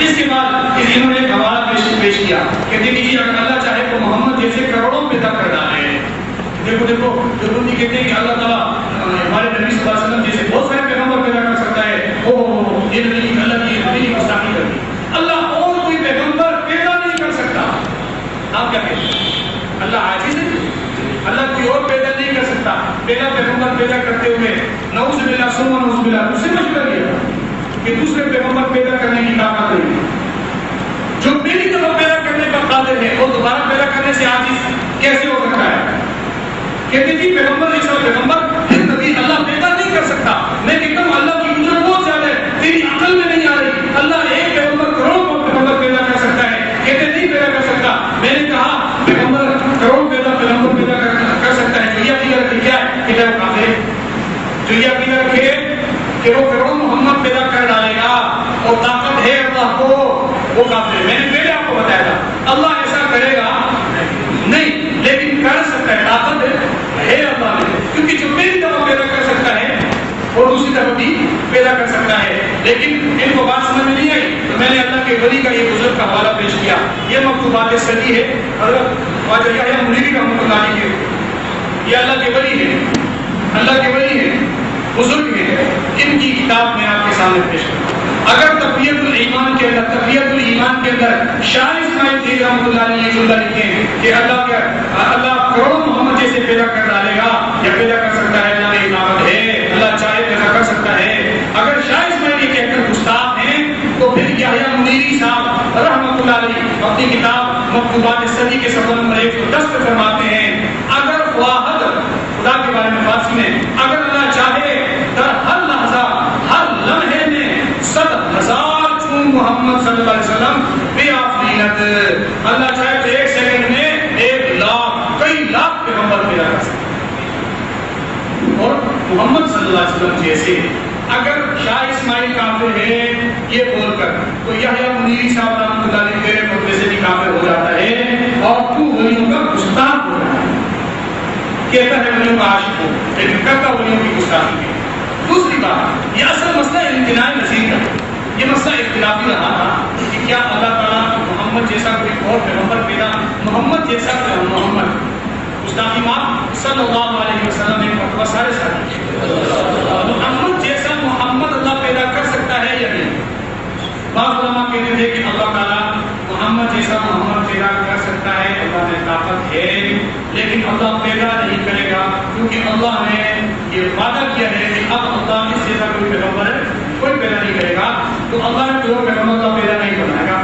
اس کے بعد انہوں نے ایک حوالہ پیش کیا کہ دیکھیے اگر اللہ چاہے تو محمد جیسے کروڑوں پیدا کر ڈالے. دیکھو جو لوگ کہتے ہیں کہ اللہ تعالیٰ ہمارے نبی صلی اللہ علیہ وسلم جیسے بہت سارے پیغمبر پیدا کر سکتا ہے، یہ نبی اللہ کی گستاخی کر دی. اللہ اور کوئی پیغمبر پیدا نہیں کر سکتا. آپ کیا کہتے ہیں؟ اللہ عاجز ہے؟ اللہ کوئی اور پیدا نہیں کر سکتا. پہلا پیغمبر پیدا کرتے ہوئے نعوذ باللہ ثم نعوذ باللہ اس سے مشورہ کیا کہ دوسرے پیغمبر پیدا کرنے کی طاقت نہیں ہے. جو پہلی دفعہ پیدا کرنے پر قادر ہے وہ دوبارہ پیدا کرنے سے عاجز کیسے ہو سکتا ہے؟ کہتے تھی پیغمبر جیسا پیغمبر پھر نبی اللہ پیدا نہیں کر سکتا. میں کہتا ہوں اللہ کی قدرت بہت زیادہ ہے، تیری عقل میں نہیں آ رہی. اللہ ایک پیغمبر کروڑوں پیغمبر پیدا کر سکتا ہے، کہتے نہیں پیدا کر سکتا. میں نے کہا پیغمبر کروڑوں پیغمبر پیدا کر سکتا ہے. جو یہ عقیدہ رکھے کیا ہے کہ وہ کافر ہے. جو یہ عقیدہ رکھے کہ وہ کروڑوں محمد پیدا کر ڈالے گا اور طاقت ہے اللہ کو، وہ کافر ہے. میں نے پہلے آپ کو بتایا تھا اللہ ایسا کرے گا نہیں، لیکن کر سکتا ہے. طاقت ہے اللہ نے، کیونکہ جو پہلی دفعہ پیدا کر سکتا ہے وہ دوسری دفعہ بھی پیدا کر سکتا ہے. لیکن ان کو بات سمجھ میں نہیں آئی تو میں نے اللہ کے ولی کا یہ بزرگ کا حوالہ پیش کیا. یہ مکتوبات صدی ہے حضرت خواجہ یحییٰ منیری رحمۃ اللہ علیہ کے. یہ اللہ کے ولی ہے، اللہ کے ولی ہے، بزرگ ہیں. ان کی کتاب میں آپ کے سامنے پیش کروں. اگر تقویت الایمان کے اندر شاہ اسماعیل خیل رحمۃ اللہ علیہ جملہ لکھتے ہیں کہ اللہ کروڑوں محمد جیسے پیدا کر ڈالے گا یا پیدا کر سکتا ہے، اللہ نے طاقت ہے، اللہ چاہے پیدا کر سکتا ہے. اگر شاہ اسماعیل یہ کہہ کر گستاخ ہیں تو پھر یحییٰ منیری صاحب رحمۃ اللہ علیہ اپنی کتاب مکتوبات صدی کے صفحہ نمبر 110 پہ فرماتے ہیں اگر واحد خدا کے بارے میں فارسی میں اگر اللہ چاہے در ہر لحظہ ہر لمحے میں 100,000 چون محمد صلی اللہ علیہ وسلم بے آفرینت، اللہ چاہے تو ایک سیکنڈ میں 1 لاکھ کئی لاکھ پیغمبر پیدا کر سکتے. اور محمد صلی اللہ علیہ وسلم جیسے اگر شاہ اسماعیل کافر ہے یہ بول کر تو یحییٰ منیری صاحب رحمۃ اللہ علیہ میرے خطبے سے بھی کافر ہو جاتا ہے اور تو ولیوں کا گستاخ ہو رہا ہے. کہتا ہے ولیوں کا عاشق ہو لیکن کرتا ولیوں کی گستاخی ہے. دوسری بات یہ اصل مسئلہ امتناع نظیر کا، یہ مسئلہ اختلافی رہا تھا کہ کیا اللہ تعالیٰ محمد جیسا کوئی اور پیغمبر پیدا، محمد جیسا محمد گستاخی معاف صلی اللہ علیہ وسلم ایک مرتبہ سارے محمد جیسا محمد اللہ پیدا کر سکتا ہے یا نہیں؟ بعض علماء کہتے تھے کہ اللہ تعالیٰ محمد جیسا محمد پیدا کر سکتا ہے، اللہ نے طاقت ہے، لیکن اللہ پیدا نہیں کرے گا کیونکہ اللہ نے یہ وعدہ کیا ہے کہ اب اللہ اس جیسا کوئی پیغمبر کوئی پیدا نہیں کرے گا. تو اللہ نے کوئی پیغمبر اللہ پیدا نہیں بنائے گا.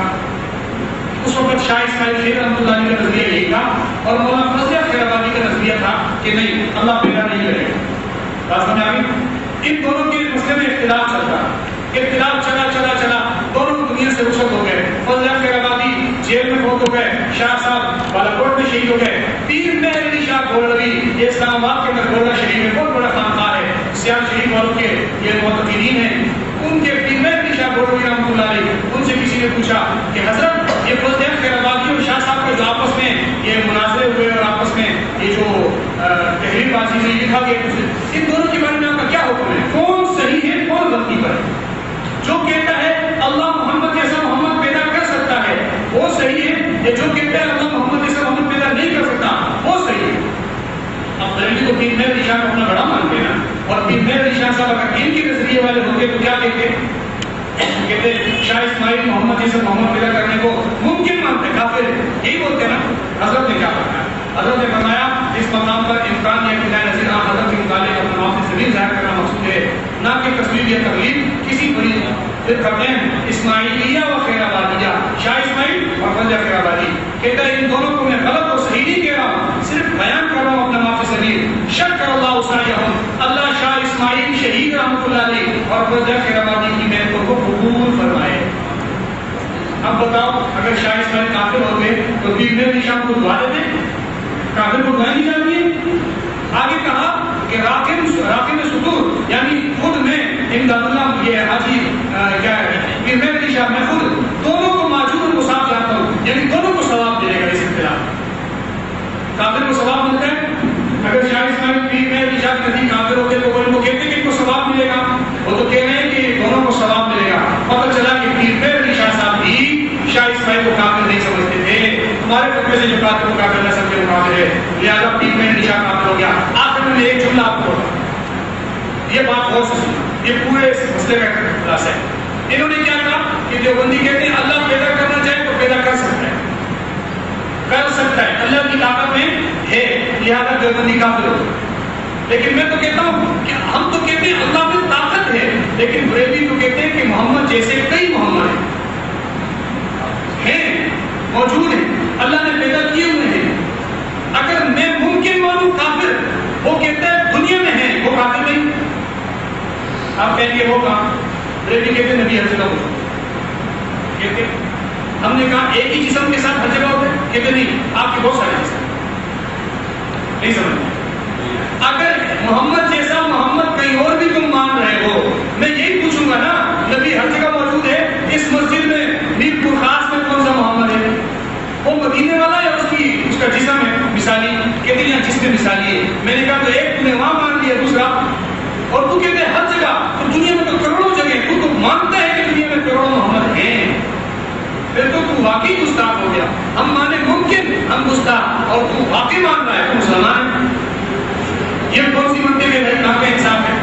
اس وقت شاہ اسماعیل خیل رحمۃ اللہ علیہ کا نظریہ یہی تھا اور مولانا فضل خیر آبادی کا نظریہ تھا کہ نہیں اللہ پیدا نہیں کرے گا. بات سمجھ آ گئی؟ ان دونوں کے مسئلے میں اختلاف چل رہا، اختلاف چلا دونوں دنیا سے رخصت ہو گئے. فضل خیر آبادی جیل میں فوت ہو گئے، شاہ صاحب بالاکوٹ میں شہید ہو گئے. پیر مہر علی شاہ گولوی یہ اسلام آباد کے اندر گولڈا شریف میں بہت بڑا خانقاہ ہے، سیال شریف والوں کے یہ معتقدین ہیں. ان کے پیر مہر علی شاہ گولوی رحمۃ اللہ علیہ ان سے کسی نے پوچھا کہ حضرت یہ فضل خیر آبادی اور شاہ صاحب کے جو آپس میں یہ مناظرے ہوئے اور آپس میں یہ جو تحریر بازی ہوئی لکھا گیا ان دونوں کے بارے میں آپ کا کیا حکم ہے؟ کون صحیح ہے کون غلطی پر ہے؟ جو کہتا ہے اللہ محمد جیسا محمد پیدا کر سکتا ہے وہ صحیح ہے، یا جو کہتا ہے اللہ محمد جیسا محمد پیدا نہیں کر سکتا وہ صحیح ہے؟ اب دلیل کو پیر مہر علی شاہ کو اپنا بڑا مانتے ہیں اور پیر مہر علی شاہ صاحب اگر ان کے نظریے والے ہوتے تو کیا کہتے؟ کہتے شاہ اسماعیل محمد جیسا محمد پیدا کرنے کو ممکن مانتے، کافر یہی بولتے ہیں نا. حضرت نے کیا فرمایا؟ حضرت نے فرمایا اس مقام پر امکان یا کہ نظیر حضرت کے متعلق اپنا معافی زمین ظاہر کرنا مقصود ہے، نہ کہ تصویر یا تقلید کسی بڑی. پھر کرتے ہیں اسماعیلیہ و خیر آبادیہ، شاہ اسماعیل اور فضل خیر آبادی. کہتا ہے ان دونوں کو میں غلط اور صحیح نہیں کہہ رہا ہوں، صرف بیان کر رہا ہوں اپنا معافی زمین. شک کر اللہ سعیہم، اللہ شاہ اسماعیل شہید رحمۃ اللہ علیہ اور فضل خیر آبادی کی محنتوں کو قبول فرمائے. اب بتاؤ اگر شاہ اسماعیل کافر ہو گئے تو پیر مہر علی شاہ کو دعا دیتے؟ کافر کو دعائیں دی جاتی ہیں. آگے کہا کہ راکب صدور یعنی خود میں امداد اللہ یہ حاجی کیا ہے پیر مہر علی شاہ میں خود دونوں کو موجود اور مصاب جانتا ہوں، یعنی دونوں کو ثواب ملے گا. اس اختلاف کافر کو ثواب ملتا ہے. اگر شاہ اسماعیل پیر مہر علی شاہ کے نزدیک کافر ہوتے تو وہ ان کو کہتے کہ ان کو ثواب ملے گا، وہ تو کہہ رہے ہیں کہ دونوں کو ثواب ملے گا. پتہ چلا کہ پیر مہر علی شاہ صاحب بھی میں سے جو کافروں کا کرنا سب کے مقابل ہے، لہٰذا تین میں نشا کافر ہو گیا۔ آخر میں ایک جملہ آپ کو، یہ بات غور سے سننا، یہ پورے مسئلے کا خلاصہ ہے۔ انہوں نے کیا کہا کہ دیوبندی کہتے ہیں اللہ پیدا کرنا چاہے تو پیدا کر سکتا ہے، اللہ کی طاقت میں ہے، لہٰذا دیوبندی کافر ہو۔ لیکن میں تو کہتا ہوں کہ ہم تو کہتے ہیں اللہ میں طاقت ہے، لیکن بریلوی تو کہتے ہیں کہ محمد جیسے کئی محمد ہیں، موجود ہیں، اللہ نے پیدا کیے ہوئے ہیں۔ اگر میں ممکن مانوں کافر، وہ کہتا ہے دنیا میں ہے، وہ کافر نہیں۔ آپ کہیں گے وہ کہاں؟ بریلوی کہتے ہیں نبی ہر جگہ ہوتا ہے، کہتے ہیں ہم نے کہا ایک ہی جسم کے ساتھ ہر جگہ ہوتا ہے، کہتے نہیں، آپ کے بہت سارے جسم نہیں سمجھ۔ اگر محمد جیسا محمد کہیں اور بھی تم مان رہے ہو، میں یہی پوچھوں گا نا، نبی ہر جگہ موجود ہے، اس مسجد میں میر پور خاص میں کون سا محمد ہے؟ وہ مدینے والا ہے، اس کا جسم ہے مثالی، کہتے ہیں جس میں مثالی ہے۔ میں نے کہا تو ایک تم نے وہاں مان لیا، دوسرا اور تو کہتے ہیں ہر جگہ، تو دنیا میں تو کروڑوں جگہ، تو مانتا ہے کہ دنیا میں کروڑوں محمد ہیں، پھر تو واقعی گستاخ ہو گیا۔ ہم مانے ممکن، ہم گستاخ، اور تو واقعی مان رہا ہے تو مسلمان ہے۔ یہ کون سی منطق ہے بھائی؟ کہاں کا انصاف ہے؟